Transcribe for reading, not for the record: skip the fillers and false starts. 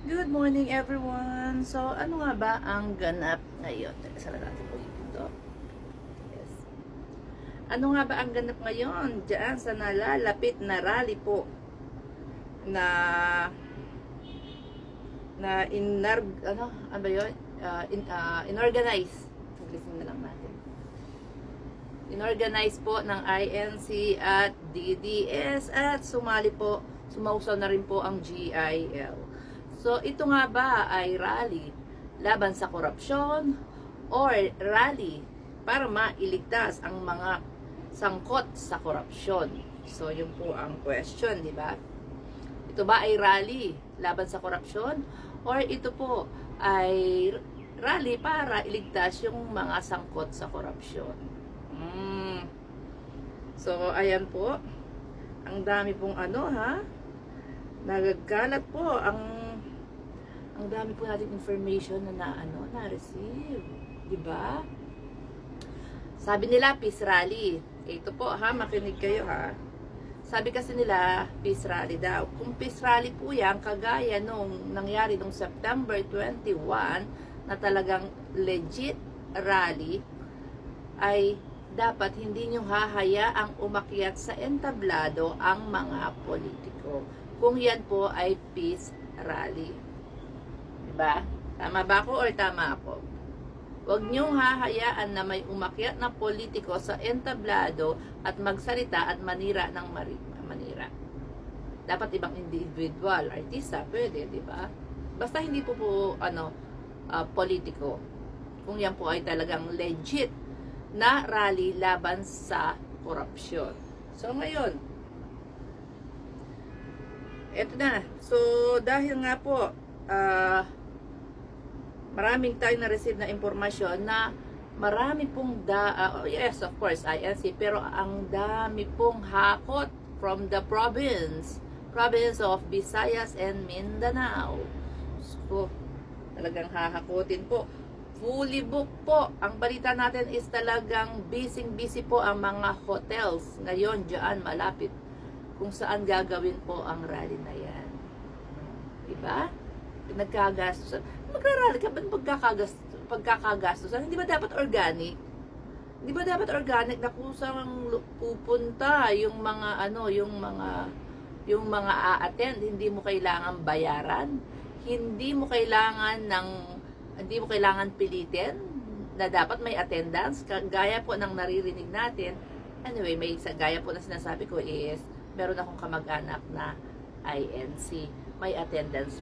Good morning everyone! So, ano nga ba ang ganap ngayon? Teka, sala natin po ito. Yes. Ano nga ba ang ganap ngayon diyan sa nalalapit na rally po na ano ba yun? Inorganize. English na lang natin. Inorganize po ng INC at DDS at sumausaw na rin po ang GIL. So, ito nga ba ay rally laban sa korupsyon or rally para mailigtas ang mga sangkot sa korupsyon? So, yun po ang question, di ba? Ito ba ay rally laban sa korupsyon or ito po ay rally para iligtas yung mga sangkot sa korupsyon? So, ayan po. Ang dami pong nagagalat po ang dami po natin information na na-receive. Diba? Sabi nila, peace rally. Ito po makinig kayo Sabi kasi nila, peace rally daw. Kung peace rally po yan, kagaya nung nangyari nung September 21, na talagang legit rally, ay dapat hindi nyo hahayaang umakyat sa entablado ang mga politiko. Kung yan po ay peace rally. Diba? Tama ba ako or tama ako? Huwag niyong hahayaan na may umakyat na politiko sa entablado at magsalita at manira ng manira. Dapat ibang individual, artista, pwede, di ba? Basta hindi po politiko. Kung yan po ay talagang legit na rally laban sa korupsyon. So, ngayon, eto na. So, dahil nga po, maraming tayo na-receive na impormasyon na marami pong yes, of course, INC, pero ang dami pong hakot from the province of Visayas and Mindanao. So, talagang hahakutin po. Fully booked po. Ang balita natin is talagang busy po ang mga hotels ngayon dyan malapit kung saan gagawin po ang rally na yan. Diba? Nagkagastos. Magrarally ka, ba't pagkakagastosan? Hindi ba dapat organic? Hindi ba dapat organic na kung saan pupunta yung mga yung mga a-attend, hindi mo kailangan bayaran, hindi mo kailangan pilitin na dapat may attendance, gaya po ng naririnig natin. Anyway, gaya po na sinasabi ko is meron akong kamag-anak na INC, may attendance